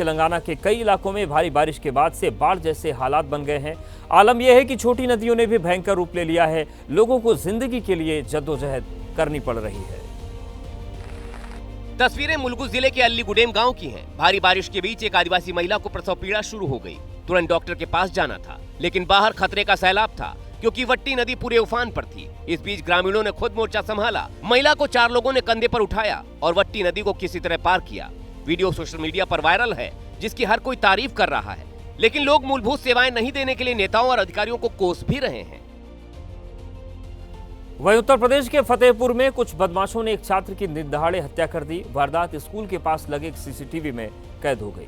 तेलंगाना के कई इलाकों में भारी बारिश के बाद से बाढ़ जैसे हालात बन गए हैं। आलम यह है कि छोटी नदियों ने भी भयंकर रूप ले लिया है। लोगों को जिंदगी के लिए जद्दोजहद करनी पड़ रही है। तस्वीरें मुलुगु जिले के अल्लीगुडेम गांव की हैं। भारी बारिश के बीच एक आदिवासी महिला को प्रसव पीड़ा शुरू हो गई। तुरंत डॉक्टर के पास जाना था, लेकिन बाहर खतरे का सैलाब था क्योंकि वट्टी नदी पूरे उफान पर थी। इस बीच ग्रामीणों ने खुद मोर्चा संभाला। महिला को 4 लोगों ने कंधे पर उठाया और वट्टी नदी को किसी तरह पार किया। वीडियो सोशल मीडिया पर वायरल है, जिसकी हर कोई तारीफ कर रहा है, लेकिन लोग मूलभूत सेवाएं नहीं देने के लिए नेताओं और अधिकारियों को कोस भी रहे हैं। वहीं उत्तर प्रदेश के फतेहपुर में कुछ बदमाशों ने एक छात्र की निर्दहाड़े हत्या कर दी। वारदात स्कूल के पास लगे एक सीसीटीवी में कैद हो गई।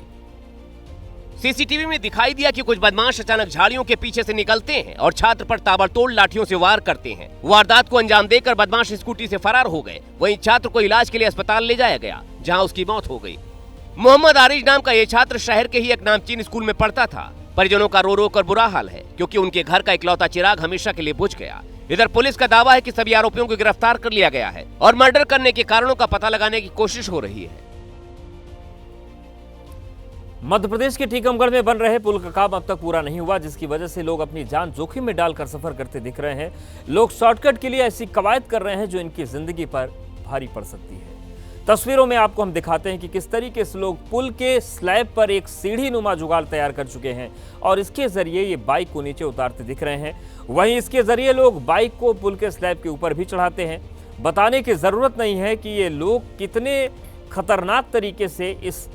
सीसीटीवी में दिखाई दिया कि कुछ बदमाश अचानक झाड़ियों के पीछे से निकलते हैं और छात्र पर ताबड़तोड़ लाठियों से वार करते हैं। वारदात को अंजाम देकर बदमाश स्कूटी से फरार हो गए। वहीं छात्र को इलाज के लिए अस्पताल ले जाया गया, जहां उसकी मौत हो गई। मोहम्मद आरिज नाम का ये छात्र शहर के ही एक नामचीन स्कूल में पढ़ता था। परिजनों का रो रो कर बुरा हाल है, क्योंकि उनके घर का इकलौता चिराग हमेशा के लिए बुझ गया। इधर पुलिस का दावा है कि सभी आरोपियों को गिरफ्तार कर लिया गया है और मर्डर करने के कारणों का पता लगाने की कोशिश हो रही है। मध्य प्रदेश के टीकमगढ़ में बन रहे पुल का काम अब तक पूरा नहीं हुआ, जिसकी वजह से लोग अपनी जान जोखिम में डालकर सफर करते दिख रहे हैं। लोग शॉर्टकट के लिए ऐसी कवायद कर रहे हैं जो इनकी जिंदगी पर भारी पड़ सकती है। तस्वीरों में आपको हम दिखाते हैं कि किस तरीके से लोग पुल के स्लैब पर एक सीढ़ी नुमा जुगाड़ तैयार कर चुके हैं और इसके जरिए ये बाइक को नीचे उतारते दिख रहे हैं। वहीं इसके जरिए लोग बाइक को पुल के स्लैब के ऊपर भी चढ़ाते हैं। बताने की जरूरत नहीं है कि ये लोग कितने खतरनाक तरीके से इस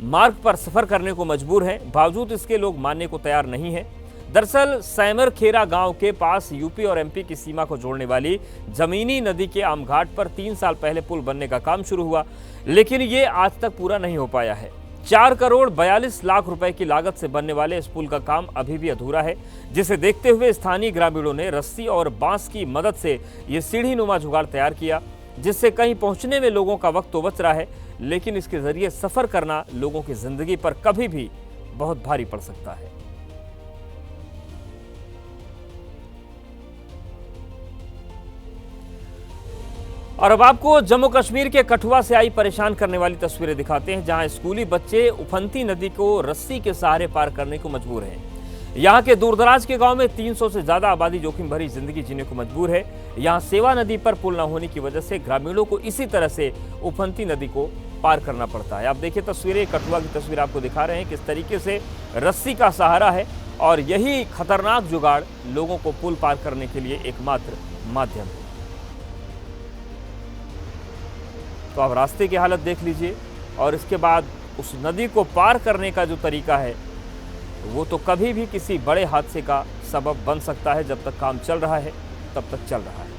मार्ग पर सफर करने को मजबूर हैं, बावजूद इसके लोग मानने को तैयार नहीं हैं। दरअसल सैमर खेरा गांव के पास यूपी और एमपी की सीमा को जोड़ने वाली जमीनी नदी के आमघाट पर 3 साल पहले पुल बनने का काम शुरू हुआ, लेकिन ये आज तक पूरा नहीं हो पाया है। 4 करोड़ 42 लाख रुपए की लागत से बनने वाले इस पुल का काम अभी भी अधूरा है, जिसे देखते हुए स्थानीय ग्रामीणों ने रस्सी और बांस की मदद से ये सीढ़ी नुमा जुगाड़ तैयार किया, जिससे कहीं पहुंचने में लोगों का वक्त तो बच रहा है, लेकिन इसके जरिए सफर करना लोगों की जिंदगी पर कभी भी बहुत भारी पड़ सकता है। और अब आपको जम्मू कश्मीर के कठुआ से आई परेशान करने वाली तस्वीरें दिखाते हैं, जहां स्कूली बच्चे उफनती नदी को रस्सी के सहारे पार करने को मजबूर हैं। यहाँ के दूरदराज के गांव में 300 से ज्यादा आबादी जोखिम भरी जिंदगी जीने को मजबूर है। यहाँ सेवा नदी पर पुल न होने की वजह से ग्रामीणों को इसी तरह से उफनती नदी को पार करना पड़ता है। आप देखिए तस्वीरें, कठुआ की तस्वीर आपको दिखा रहे हैं किस तरीके से रस्सी का सहारा है और यही खतरनाक जुगाड़ लोगों को पुल पार करने के लिए एकमात्र माध्यम है। तो आप रास्ते की हालत देख लीजिए और इसके बाद उस नदी को पार करने का जो तरीका है वो तो कभी भी किसी बड़े हादसे का सबब बन सकता है। जब तक काम चल रहा है तब तक चल रहा है।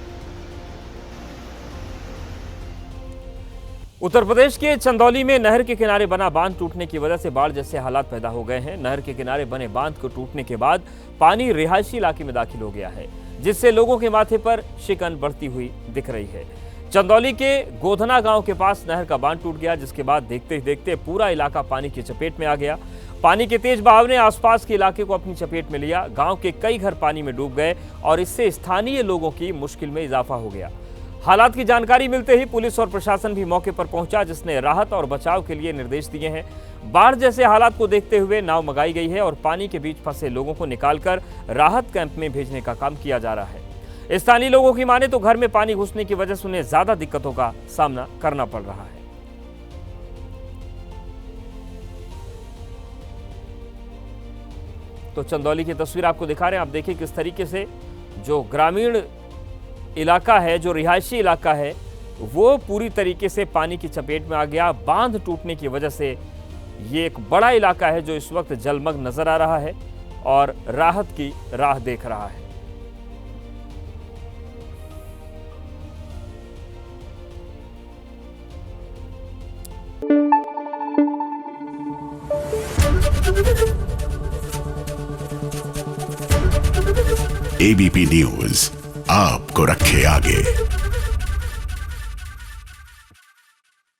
उत्तर प्रदेश के चंदौली में नहर के किनारे बना बांध टूटने की वजह से बाढ़ जैसे हालात पैदा हो गए हैं। नहर के किनारे बने बांध को टूटने के बाद पानी रिहायशी इलाके में दाखिल हो गया है, जिससे लोगों के माथे पर शिकन बढ़ती हुई दिख रही है। चंदौली के गोधना गांव के पास नहर का बांध टूट गया, जिसके बाद देखते ही देखते पूरा इलाका पानी की चपेट में आ गया। पानी के तेज बहाव ने आसपास के इलाके को अपनी चपेट में लिया। गांव के कई घर पानी में डूब गए और इससे स्थानीय लोगों की मुश्किल में इजाफा हो गया। हालात की जानकारी मिलते ही पुलिस और प्रशासन भी मौके पर पहुंचा, जिसने राहत और बचाव के लिए निर्देश दिए हैं। बाढ़ जैसे हालात को देखते हुए नाव मंगाई गई है और पानी के बीच फंसे लोगों को निकालकर राहत कैंप में भेजने का काम किया जा रहा है। स्थानीय लोगों की माने तो घर में पानी घुसने की वजह से उन्हें ज्यादा दिक्कतों का सामना करना पड़ रहा है। तो चंदौली की तस्वीर आपको दिखा रहे हैं। आप देखिए किस तरीके से जो ग्रामीण इलाका है, जो रिहायशी इलाका है, वो पूरी तरीके से पानी की चपेट में आ गया। बांध टूटने की वजह से ये एक बड़ा इलाका है जो इस वक्त जलमग्न नजर आ रहा है और राहत की राह देख रहा है। एबीपी न्यूज आपको रखे आगे।